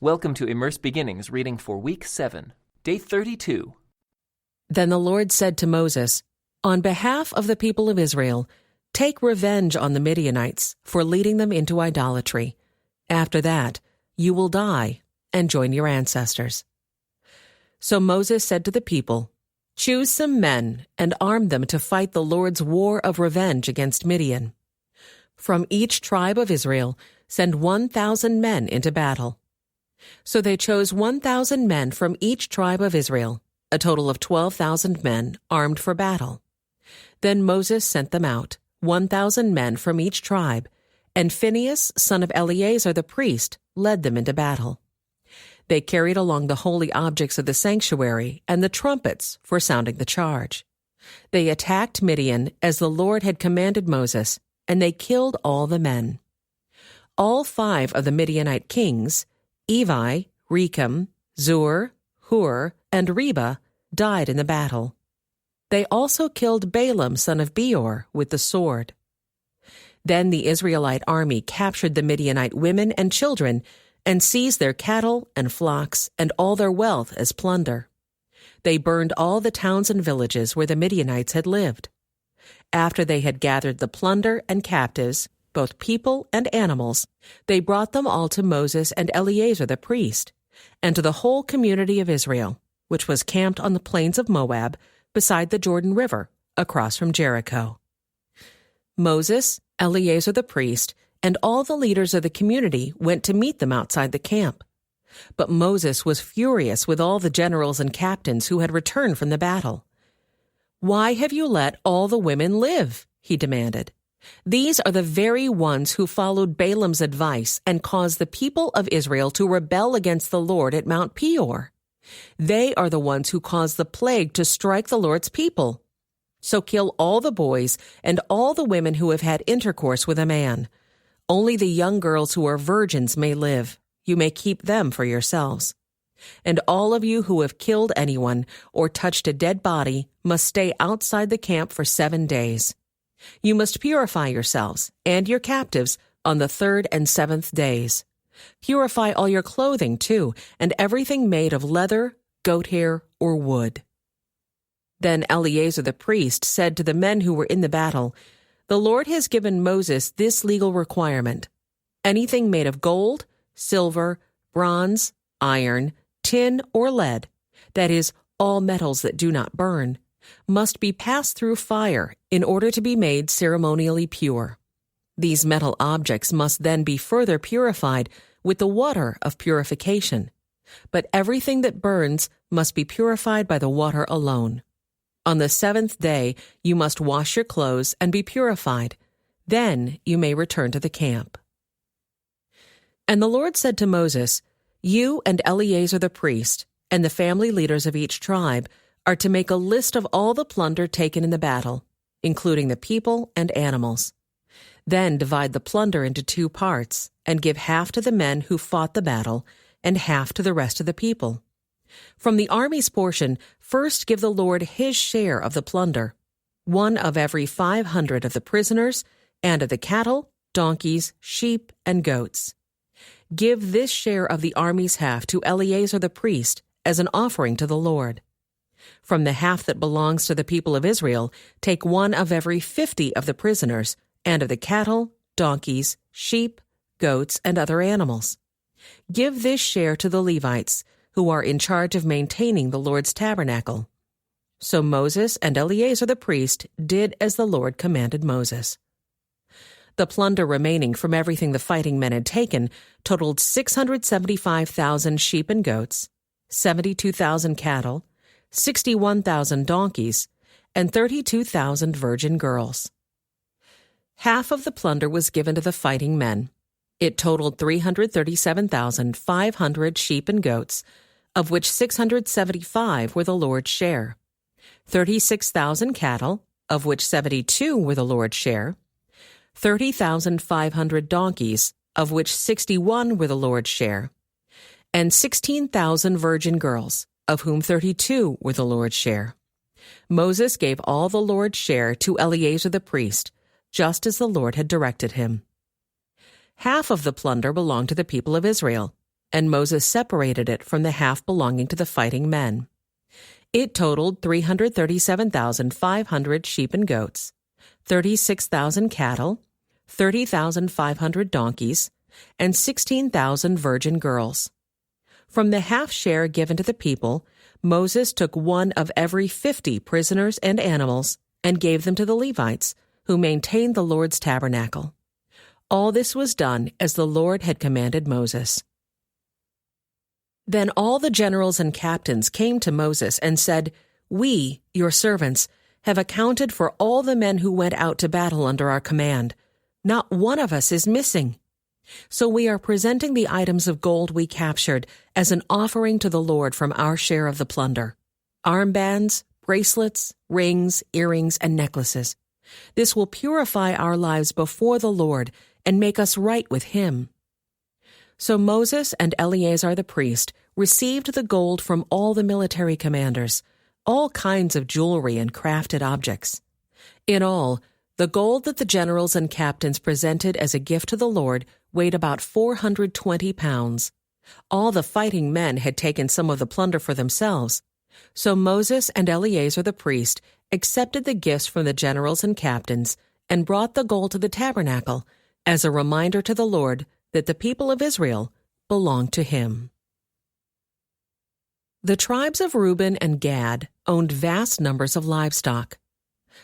Welcome to Immerse Beginnings reading for Week 7, Day 32. Then the Lord said to Moses, "On behalf of the people of Israel, take revenge on the Midianites for leading them into idolatry. After that, you will die and join your ancestors." So Moses said to the people, "Choose some men and arm them to fight the Lord's war of revenge against Midian. From each tribe of Israel, send 1,000 men into battle." So they chose 1,000 men from each tribe of Israel, a total of 12,000 men armed for battle. Then Moses sent them out, 1,000 men from each tribe, and Phinehas, son of Eleazar the priest, led them into battle. They carried along the holy objects of the sanctuary and the trumpets for sounding the charge. They attacked Midian as the Lord had commanded Moses, and they killed all the men. All 5 of the Midianite kings, Evi, Rechem, Zur, Hur, and Reba, died in the battle. They also killed Balaam son of Beor with the sword. Then the Israelite army captured the Midianite women and children and seized their cattle and flocks and all their wealth as plunder. They burned all the towns and villages where the Midianites had lived. After they had gathered the plunder and captives, both people and animals, they brought them all to Moses and Eleazar the priest, and to the whole community of Israel, which was camped on the plains of Moab, beside the Jordan River, across from Jericho. Moses, Eleazar the priest, and all the leaders of the community went to meet them outside the camp. But Moses was furious with all the generals and captains who had returned from the battle. "Why have you let all the women live?" he demanded. "These are the very ones who followed Balaam's advice and caused the people of Israel to rebel against the Lord at Mount Peor. They are the ones who caused the plague to strike the Lord's people. So kill all the boys and all the women who have had intercourse with a man. Only the young girls who are virgins may live. You may keep them for yourselves. And all of you who have killed anyone or touched a dead body must stay outside the camp for 7 days. You must purify yourselves and your captives on the 3rd and 7th days. Purify all your clothing, too, and everything made of leather, goat hair, or wood." Then Eleazar the priest said to the men who were in the battle, "The Lord has given Moses this legal requirement. Anything made of gold, silver, bronze, iron, tin, or lead, that is, all metals that do not burn, must be passed through fire in order to be made ceremonially pure. These metal objects must then be further purified with the water of purification, but everything that burns must be purified by the water alone. On the 7th day you must wash your clothes and be purified. Then you may return to the camp." And the Lord said to Moses, "You and Eleazar the priest, and the family leaders of each tribe, are to make a list of all the plunder taken in the battle, including the people and animals. Then divide the plunder into 2 parts, and give half to the men who fought the battle, and half to the rest of the people. From the army's portion, first give the Lord his share of the plunder, 1 of every 500 of the prisoners, and of the cattle, donkeys, sheep, and goats. Give this share of the army's half to Eleazar the priest as an offering to the Lord. From the half that belongs to the people of Israel, take 1 of every 50 of the prisoners, and of the cattle, donkeys, sheep, goats, and other animals. Give this share to the Levites, who are in charge of maintaining the Lord's tabernacle." So Moses and Eleazar the priest did as the Lord commanded Moses. The plunder remaining from everything the fighting men had taken totaled 675,000 sheep and goats, 72,000 cattle, 61,000 donkeys, and 32,000 virgin girls. Half of the plunder was given to the fighting men. It totaled 337,500 sheep and goats, of which 675 were the Lord's share, 36,000 cattle, of which 72 were the Lord's share, 30,500 donkeys, of which 61 were the Lord's share, and 16,000 virgin girls, of whom 32 were the Lord's share. Moses gave all the Lord's share to Eleazar the priest, just as the Lord had directed him. Half of the plunder belonged to the people of Israel, and Moses separated it from the half belonging to the fighting men. It totaled 337,500 sheep and goats, 36,000 cattle, 30,500 donkeys, and 16,000 virgin girls. From the half share given to the people, Moses took one of every 50 prisoners and animals and gave them to the Levites, who maintained the Lord's tabernacle. All this was done as the Lord had commanded Moses. Then all the generals and captains came to Moses and said, "We, your servants, have accounted for all the men who went out to battle under our command. Not one of us is missing. So we are presenting the items of gold we captured as an offering to the Lord from our share of the plunder: armbands, bracelets, rings, earrings, and necklaces. This will purify our lives before the Lord and make us right with Him." So Moses and Eleazar the priest received the gold from all the military commanders, all kinds of jewelry and crafted objects. In all, the gold that the generals and captains presented as a gift to the Lord weighed about 420 pounds. All the fighting men had taken some of the plunder for themselves. So Moses and Eleazar the priest accepted the gifts from the generals and captains and brought the gold to the tabernacle as a reminder to the Lord that the people of Israel belonged to Him. The tribes of Reuben and Gad owned vast numbers of livestock.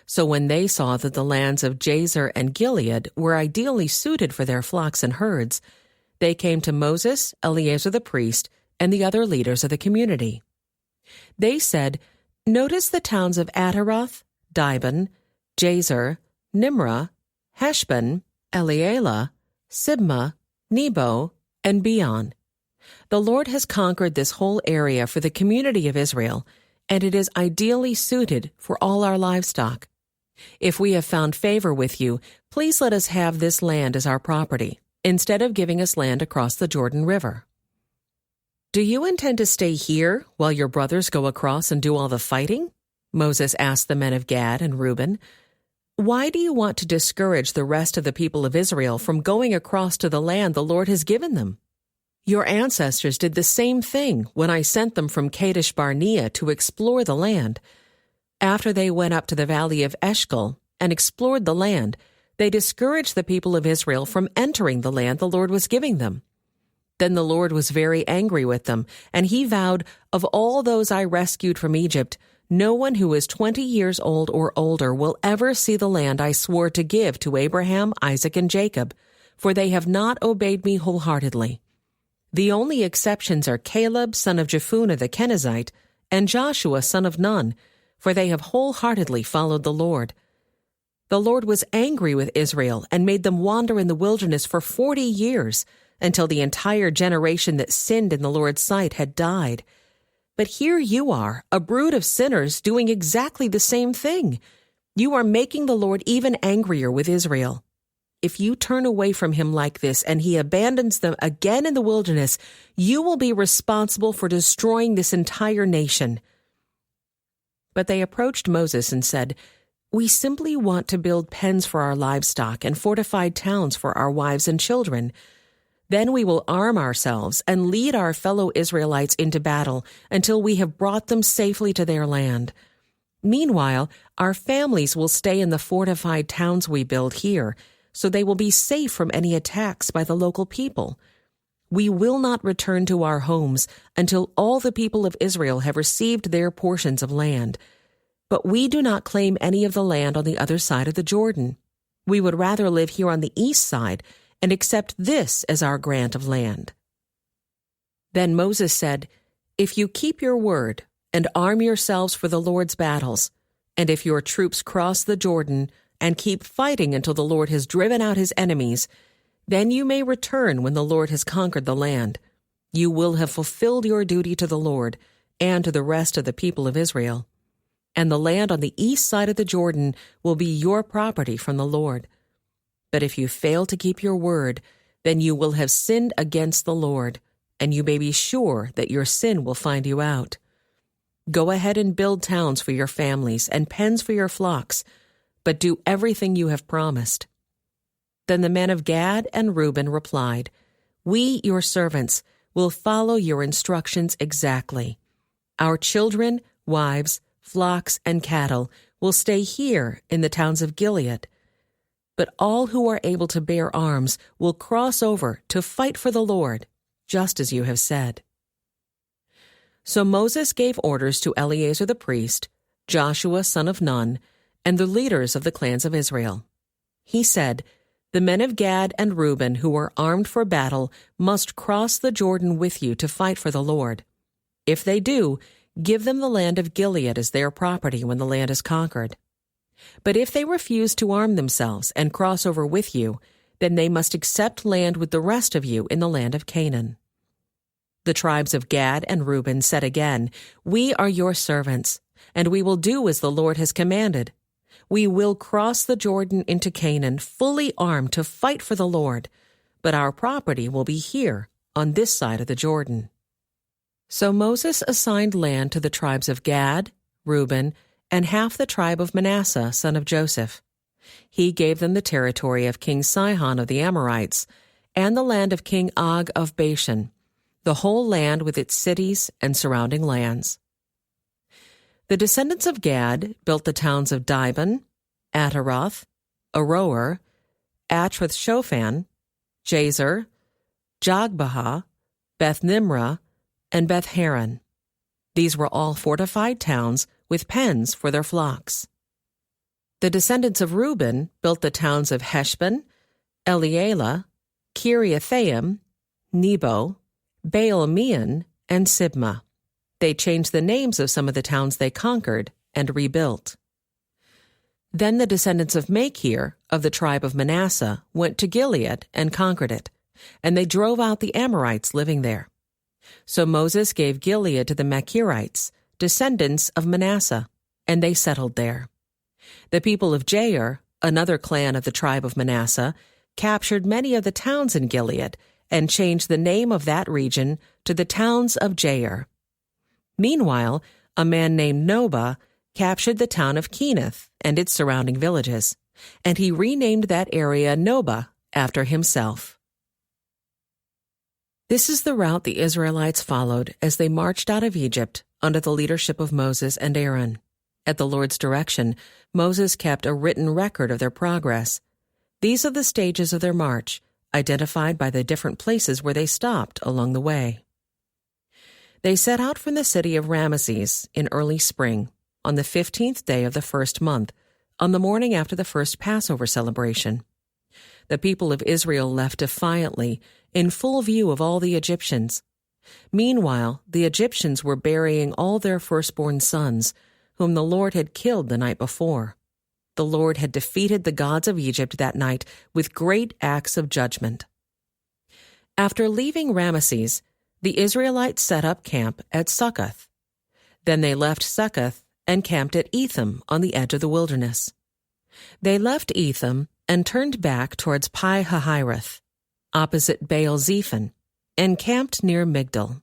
So when they saw that the lands of Jazer and Gilead were ideally suited for their flocks and herds, they came to Moses, Eleazar the priest, and the other leaders of the community. They said, "Notice the towns of Ataroth, Dibon, Jazer, Nimrah, Heshbon, Elealeh, Sibmah, Nebo, and Beon. The Lord has conquered this whole area for the community of Israel, and it is ideally suited for all our livestock. If we have found favor with you, please let us have this land as our property, instead of giving us land across the Jordan River." "Do you intend to stay here while your brothers go across and do all the fighting?" Moses asked the men of Gad and Reuben. "Why do you want to discourage the rest of the people of Israel from going across to the land the Lord has given them? Your ancestors did the same thing when I sent them from Kadesh Barnea to explore the land. After they went up to the valley of Eshcol and explored the land, they discouraged the people of Israel from entering the land the Lord was giving them. Then the Lord was very angry with them, and He vowed, 'Of all those I rescued from Egypt, no one who is 20 years old or older will ever see the land I swore to give to Abraham, Isaac, and Jacob, for they have not obeyed me wholeheartedly.' The only exceptions are Caleb, son of Jephunneh the Kenizzite, and Joshua, son of Nun, for they have wholeheartedly followed the Lord. The Lord was angry with Israel and made them wander in the wilderness for 40 years, until the entire generation that sinned in the Lord's sight had died. But here you are, a brood of sinners, doing exactly the same thing. You are making the Lord even angrier with Israel. If you turn away from Him like this and He abandons them again in the wilderness, you will be responsible for destroying this entire nation." But they approached Moses and said, "We simply want to build pens for our livestock and fortified towns for our wives and children. Then we will arm ourselves and lead our fellow Israelites into battle until we have brought them safely to their land. Meanwhile, our families will stay in the fortified towns we build here, so they will be safe from any attacks by the local people. We will not return to our homes until all the people of Israel have received their portions of land. But we do not claim any of the land on the other side of the Jordan. We would rather live here on the east side and accept this as our grant of land." Then Moses said, "If you keep your word and arm yourselves for the Lord's battles, and if your troops cross the Jordan and keep fighting until the Lord has driven out His enemies, then you may return when the Lord has conquered the land. You will have fulfilled your duty to the Lord and to the rest of the people of Israel. And the land on the east side of the Jordan will be your property from the Lord. But if you fail to keep your word, then you will have sinned against the Lord, and you may be sure that your sin will find you out. Go ahead and build towns for your families and pens for your flocks, but do everything you have promised." Then the men of Gad and Reuben replied, "We, your servants, will follow your instructions exactly. Our children, wives, flocks, and cattle will stay here in the towns of Gilead. But all who are able to bear arms will cross over to fight for the Lord, just as you have said." So Moses gave orders to Eleazar the priest, Joshua son of Nun, and the leaders of the clans of Israel. He said, "The men of Gad and Reuben who are armed for battle must cross the Jordan with you to fight for the Lord. If they do, give them the land of Gilead as their property when the land is conquered. But if they refuse to arm themselves and cross over with you, then they must accept land with the rest of you in the land of Canaan." The tribes of Gad and Reuben said again, "We are your servants, and we will do as the Lord has commanded. We will cross the Jordan into Canaan fully armed to fight for the Lord, but our property will be here on this side of the Jordan." So Moses assigned land to the tribes of Gad, Reuben, and half the tribe of Manasseh, son of Joseph. He gave them the territory of King Sihon of the Amorites, and the land of King Og of Bashan, the whole land with its cities and surrounding lands. The descendants of Gad built the towns of Dibon, Ataroth, Aroer, Atroth-Shophan, Jazer, Jogbehah, Beth-Nimrah, and Beth-Haran. These were all fortified towns with pens for their flocks. The descendants of Reuben built the towns of Heshbon, Elealeh, Kiriathaim, Nebo, Baal-Meon, and Sibmah. They changed the names of some of the towns they conquered and rebuilt. Then the descendants of Machir, of the tribe of Manasseh, went to Gilead and conquered it, and they drove out the Amorites living there. So Moses gave Gilead to the Machirites, descendants of Manasseh, and they settled there. The people of Jair, another clan of the tribe of Manasseh, captured many of the towns in Gilead and changed the name of that region to the towns of Jair. Meanwhile, a man named Nobah captured the town of Kenath and its surrounding villages, and he renamed that area Nobah after himself. This is the route the Israelites followed as they marched out of Egypt under the leadership of Moses and Aaron. At the Lord's direction, Moses kept a written record of their progress. These are the stages of their march, identified by the different places where they stopped along the way. They set out from the city of Ramesses in early spring, on the 15th day of the first month, on the morning after the first Passover celebration. The people of Israel left defiantly, in full view of all the Egyptians. Meanwhile, the Egyptians were burying all their firstborn sons, whom the Lord had killed the night before. The Lord had defeated the gods of Egypt that night with great acts of judgment. After leaving Ramesses, the Israelites set up camp at Succoth. Then they left Succoth and camped at Etham on the edge of the wilderness. They left Etham and turned back towards Pi-hahiroth, opposite Baal-Zephon, and camped near Migdal.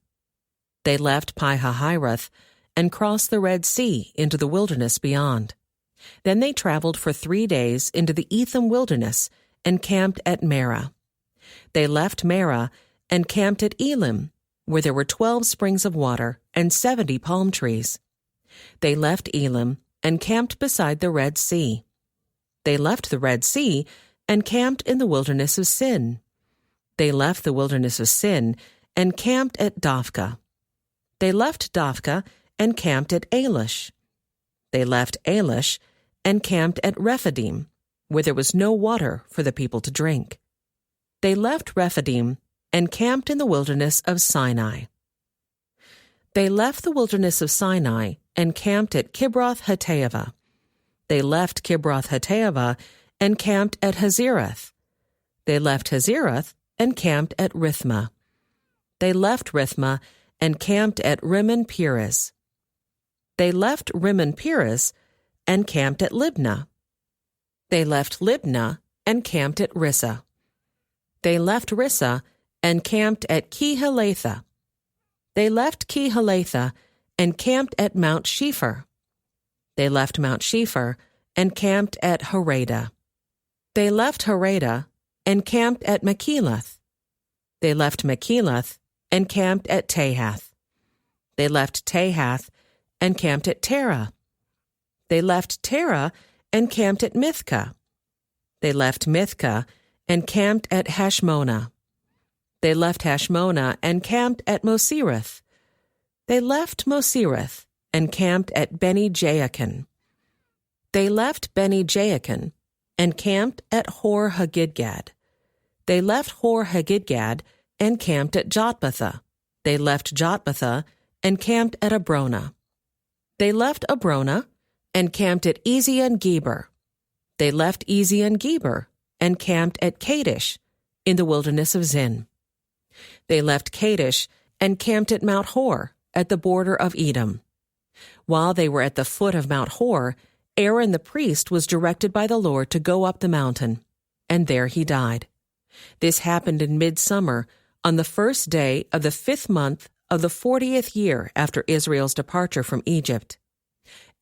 They left Pi-hahiroth and crossed the Red Sea into the wilderness beyond. Then they traveled for 3 days into the Etham wilderness and camped at Marah. They left Marah and camped at Elim, where there were 12 springs of water and 70 palm trees. They left Elim and camped beside the Red Sea. They left the Red Sea and camped in the wilderness of Sin. They left the wilderness of Sin and camped at Dophkah. They left Dophkah and camped at Elish. They left Elish and camped at Rephidim, where there was no water for the people to drink. They left Rephidim and camped in the wilderness of Sinai. They left the wilderness of Sinai and camped at Kibroth-Hattaavah. They left Kibroth-Hattaavah and camped at Hazeroth. They left Hazeroth and camped at Rithmah. They left Rithmah and camped at Rimmon-Perez. They left Rimmon-Perez and camped at Libnah. They left Libnah and camped at Rissah. They left Rissah and camped at Kehelatha. They left Kehelatha and camped at Mount Shepher. They left Mount Shepher and camped at Harada. They left Harada and camped at Makelath. They left Makelath and camped at Tahath. They left Tahath and camped at Terah. They left Terah and camped at Mithkah. They left Mithkah and camped at Hashmonah. They left Hashmonah and camped at Mosirath. They left Mosirath and camped at Beni-Jaakan. They left Beni-Jaakan and camped at Hor-Haggidgad. They left Hor-Haggidgad and camped at Jotbathah. They left Jotbathah and camped at Abrona. They left Abrona and camped at Ezion-Geber. They left Ezion-Geber and camped at Kadesh in the wilderness of Zin. They left Kadesh and camped at Mount Hor at the border of Edom. While they were at the foot of Mount Hor, Aaron the priest was directed by the Lord to go up the mountain, and there he died. This happened in midsummer, on the first day of the 5th month of the 40th year after Israel's departure from Egypt.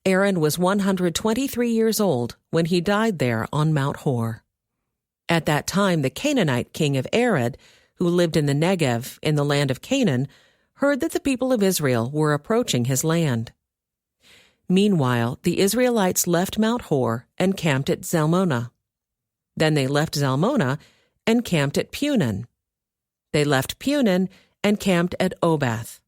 Aaron was 123 years old when he died there on Mount Hor. At that time the Canaanite king of Arad, who lived in the Negev in the land of Canaan, heard that the people of Israel were approaching his land. Meanwhile, the Israelites left Mount Hor and camped at Zalmonah. Then they left Zalmonah and camped at Punon. They left Punon and camped at Obath.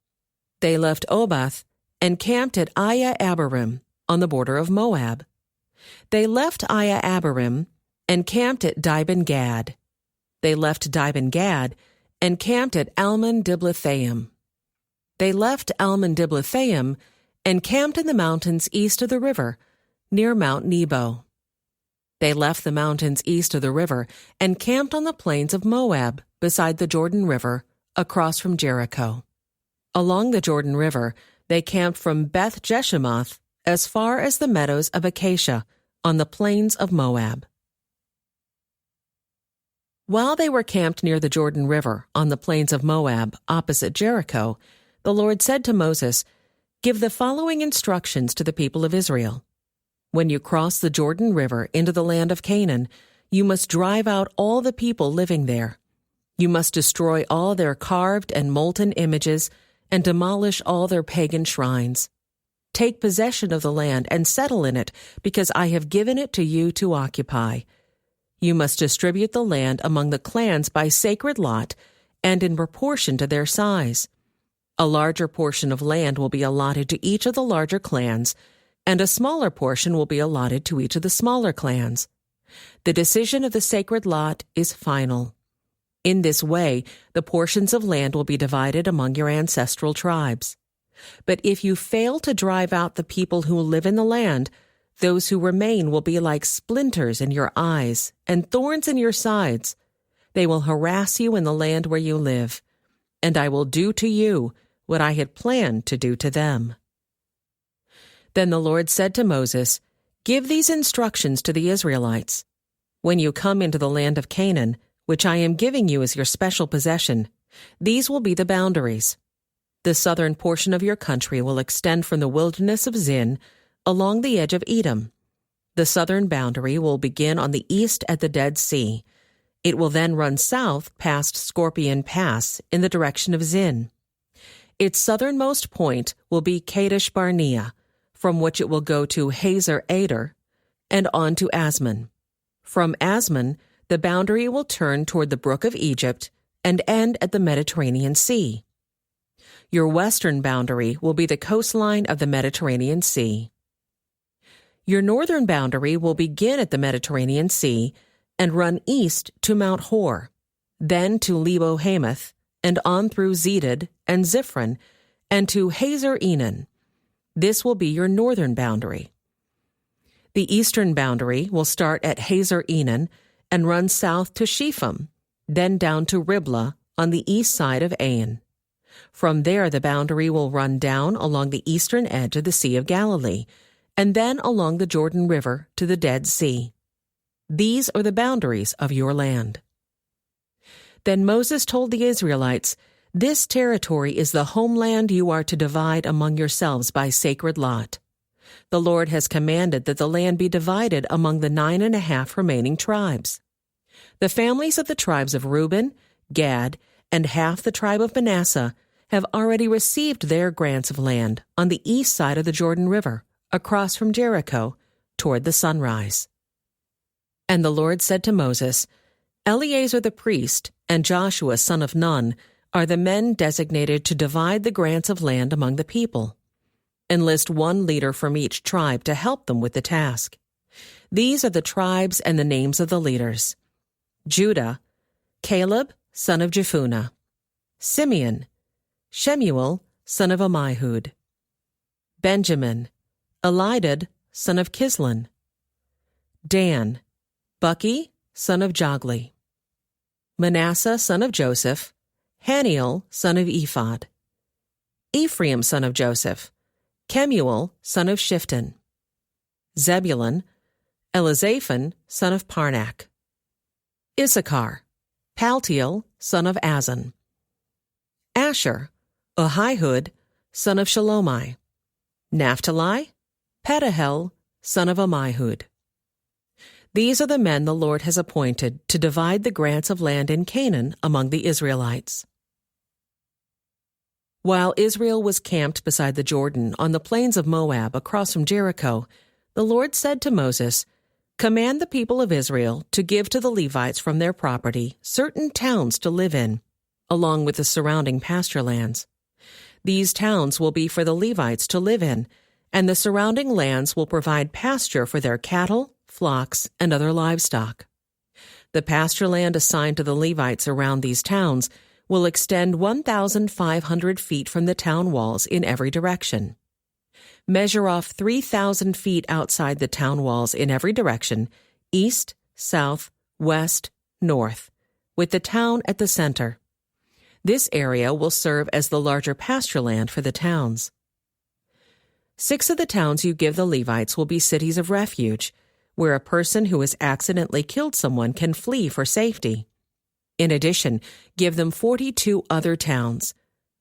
They left Obath and camped at Aya-Abarim on the border of Moab. They left Aya-Abarim and camped at Dibon-Gad. They left Dibon-Gad and camped at Almon-Diblathaim. They left Almon-Diblathaim and camped in the mountains east of the river, near Mount Nebo. They left the mountains east of the river and camped on the plains of Moab, beside the Jordan River, across from Jericho. Along the Jordan River, they camped from Beth Jeshimoth as far as the meadows of Acacia, on the plains of Moab. While they were camped near the Jordan River, on the plains of Moab, opposite Jericho, the Lord said to Moses, "Give the following instructions to the people of Israel. When you cross the Jordan River into the land of Canaan, you must drive out all the people living there. You must destroy all their carved and molten images and demolish all their pagan shrines. Take possession of the land and settle in it, because I have given it to you to occupy. You must distribute the land among the clans by sacred lot and in proportion to their size. A larger portion of land will be allotted to each of the larger clans, and a smaller portion will be allotted to each of the smaller clans. The decision of the sacred lot is final. In this way, the portions of land will be divided among your ancestral tribes. But if you fail to drive out the people who live in the land, those who remain will be like splinters in your eyes and thorns in your sides. They will harass you in the land where you live, and I will do to you what I had planned to do to them." Then the Lord said to Moses, "Give these instructions to the Israelites. When you come into the land of Canaan, which I am giving you as your special possession, these will be the boundaries. The southern portion of your country will extend from the wilderness of Zin along the edge of Edom. The southern boundary will begin on the east at the Dead Sea. It will then run south past Scorpion Pass in the direction of Zin. Its southernmost point will be Kadesh Barnea, from which it will go to Hazer Ader and on to Asmon. From Asmon, the boundary will turn toward the brook of Egypt and end at the Mediterranean Sea. Your western boundary will be the coastline of the Mediterranean Sea. Your northern boundary will begin at the Mediterranean Sea and run east to Mount Hor, then to Lebo Hamath, and on through Zedad and Ziphron, and to Hazer Enon. This will be your northern boundary. The eastern boundary will start at Hazer Enon and run south to Shepham, then down to Riblah on the east side of Ain. From there the boundary will run down along the eastern edge of the Sea of Galilee, and then along the Jordan River to the Dead Sea. These are the boundaries of your land." Then Moses told the Israelites, "This territory is the homeland you are to divide among yourselves by sacred lot. The Lord has commanded that the land be divided among the 9.5 remaining tribes. The families of the tribes of Reuben, Gad, and half the tribe of Manasseh have already received their grants of land on the east side of the Jordan River, across from Jericho, toward the sunrise. And the Lord said to Moses, Eleazar the priest and Joshua son of Nun are the men designated to divide the grants of land among the people. Enlist one leader from each tribe to help them with the task. These are the tribes and the names of the leaders. Judah, Caleb, son of Jephunneh. Simeon, Shemuel, son of Ammihud. Benjamin, Elidad, son of Kislon. Dan, Bucky, son of Jogli. Manasseh, son of Joseph. Haniel, son of Ephod. Ephraim, son of Joseph. Kemuel, son of Shifton. Zebulun, Elizaphan, son of Parnak. Issachar, Paltiel, son of Azan. Asher, Ahihud, son of Shalomai. Naphtali, Pedahel, son of Ammihud. These are the men the Lord has appointed to divide the grants of land in Canaan among the Israelites. While Israel was camped beside the Jordan on the plains of Moab across from Jericho, the Lord said to Moses, Command the people of Israel to give to the Levites from their property certain towns to live in, along with the surrounding pasture lands. These towns will be for the Levites to live in, and the surrounding lands will provide pasture for their cattle, flocks, and other livestock. The pasture land assigned to the Levites around these towns will extend 1,500 feet from the town walls in every direction. Measure off 3,000 feet outside the town walls in every direction, east, south, west, north, with the town at the center. This area will serve as the larger pasture land for the towns. 6 of the towns you give the Levites will be cities of refuge, where a person who has accidentally killed someone can flee for safety. In addition, give them 42 other towns.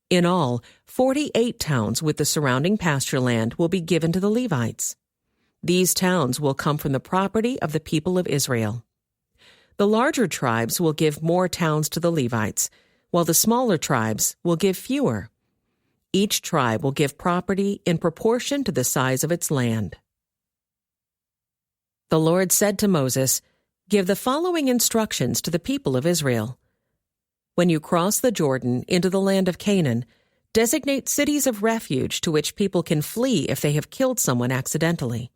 In all, 48 towns with the surrounding pasture land will be given to the Levites. These towns will come from the property of the people of Israel. The larger tribes will give more towns to the Levites, while the smaller tribes will give fewer. Each tribe will give property in proportion to the size of its land. The Lord said to Moses, Give the following instructions to the people of Israel. When you cross the Jordan into the land of Canaan, designate cities of refuge to which people can flee if they have killed someone accidentally.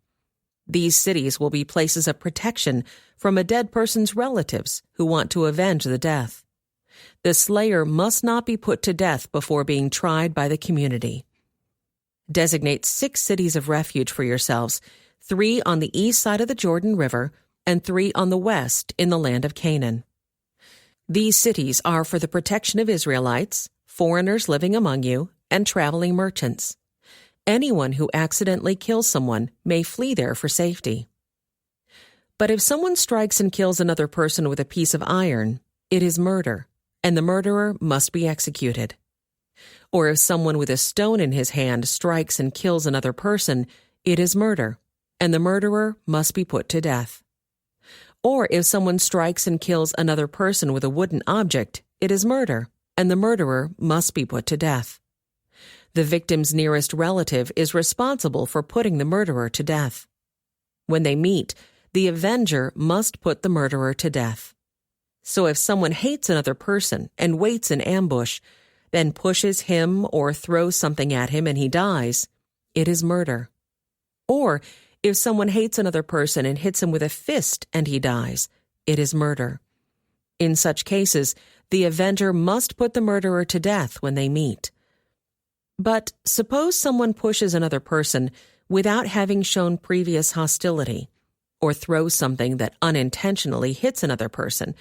These cities will be places of protection from a dead person's relatives who want to avenge the death. The slayer must not be put to death before being tried by the community. Designate 6 cities of refuge for yourselves, 3 on the east side of the Jordan River, and 3 on the west in the land of Canaan. These cities are for the protection of Israelites, foreigners living among you, and traveling merchants. Anyone who accidentally kills someone may flee there for safety. But if someone strikes and kills another person with a piece of iron, it is murder, and the murderer must be executed. Or if someone with a stone in his hand strikes and kills another person, it is murder, and the murderer must be put to death. Or if someone strikes and kills another person with a wooden object, it is murder, and the murderer must be put to death. The victim's nearest relative is responsible for putting the murderer to death. When they meet, the avenger must put the murderer to death. So if someone hates another person and waits in ambush, then pushes him or throws something at him and he dies, it is murder. Or if someone hates another person and hits him with a fist and he dies, it is murder. In such cases, the avenger must put the murderer to death when they meet. But suppose someone pushes another person without having shown previous hostility, or throws something that unintentionally hits another person,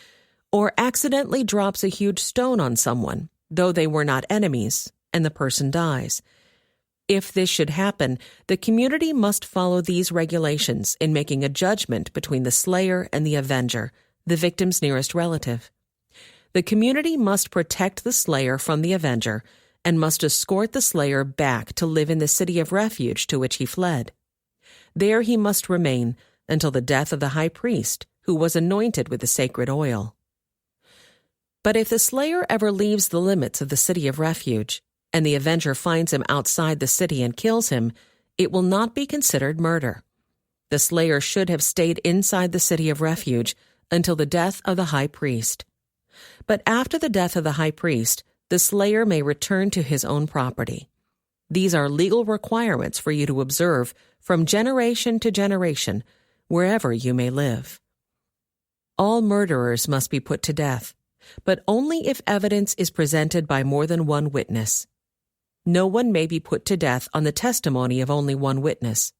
or accidentally drops a huge stone on someone, though they were not enemies, and the person dies. If this should happen, the community must follow these regulations in making a judgment between the slayer and the avenger, the victim's nearest relative. The community must protect the slayer from the avenger and must escort the slayer back to live in the city of refuge to which he fled. There he must remain until the death of the high priest, who was anointed with the sacred oil. But if the slayer ever leaves the limits of the city of refuge, and the avenger finds him outside the city and kills him, it will not be considered murder. The slayer should have stayed inside the city of refuge until the death of the high priest. But after the death of the high priest, the slayer may return to his own property. These are legal requirements for you to observe from generation to generation, wherever you may live. All murderers must be put to death, but only if evidence is presented by more than one witness. No one may be put to death on the testimony of only one witness.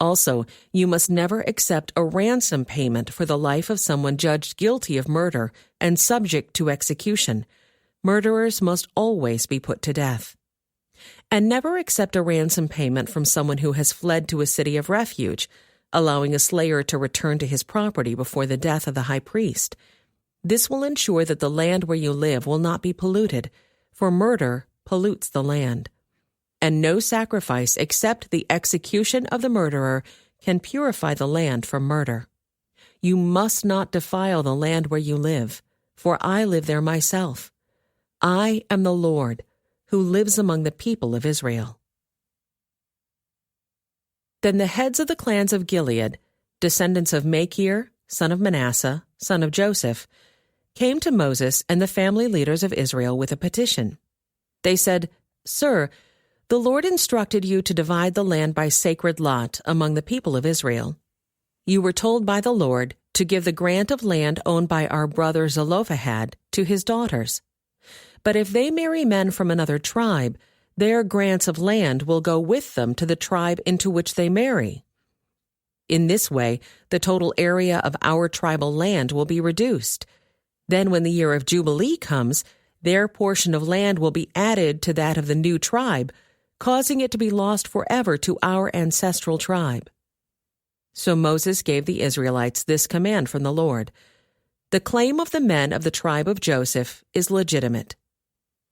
Also, you must never accept a ransom payment for the life of someone judged guilty of murder and subject to execution. Murderers must always be put to death. And never accept a ransom payment from someone who has fled to a city of refuge, allowing a slayer to return to his property before the death of the high priest. This will ensure that the land where you live will not be polluted, for murder pollutes the land. And no sacrifice except the execution of the murderer can purify the land from murder. You must not defile the land where you live, for I live there myself. I am the Lord, who lives among the people of Israel. Then the heads of the clans of Gilead, descendants of Machir, son of Manasseh, son of Joseph, came to Moses and the family leaders of Israel with a petition. They said, "Sir, the Lord instructed you to divide the land by sacred lot among the people of Israel. You were told by the Lord to give the grant of land owned by our brother Zelophehad to his daughters. But if they marry men from another tribe, their grants of land will go with them to the tribe into which they marry. In this way, the total area of our tribal land will be reduced. Then when the year of Jubilee comes, their portion of land will be added to that of the new tribe, causing it to be lost forever to our ancestral tribe." So Moses gave the Israelites this command from the Lord: "The claim of the men of the tribe of Joseph is legitimate.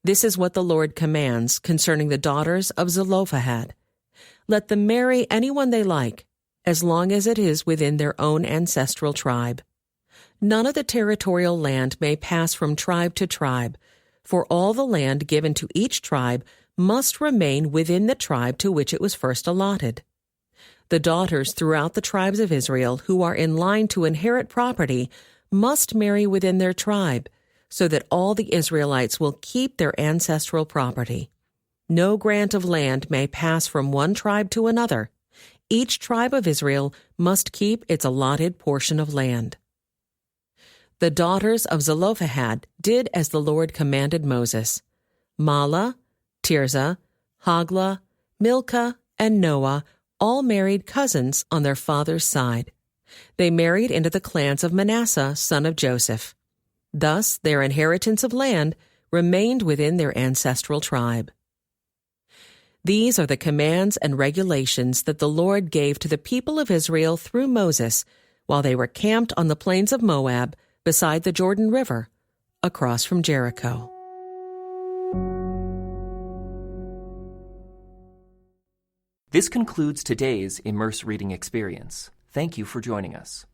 This is what the Lord commands concerning the daughters of Zelophehad. Let them marry anyone they like, as long as it is within their own ancestral tribe. None of the territorial land may pass from tribe to tribe, for all the land given to each tribe must remain within the tribe to which it was first allotted. The daughters throughout the tribes of Israel who are in line to inherit property must marry within their tribe, so that all the Israelites will keep their ancestral property. No grant of land may pass from one tribe to another. Each tribe of Israel must keep its allotted portion of land." The daughters of Zelophehad did as the Lord commanded Moses. Mahlah, Tirzah, Hoglah, Milcah, and Noah all married cousins on their father's side. They married into the clans of Manasseh, son of Joseph. Thus, their inheritance of land remained within their ancestral tribe. These are the commands and regulations that the Lord gave to the people of Israel through Moses while they were camped on the plains of Moab beside the Jordan River, across from Jericho. This concludes today's Immerse reading experience. Thank you for joining us.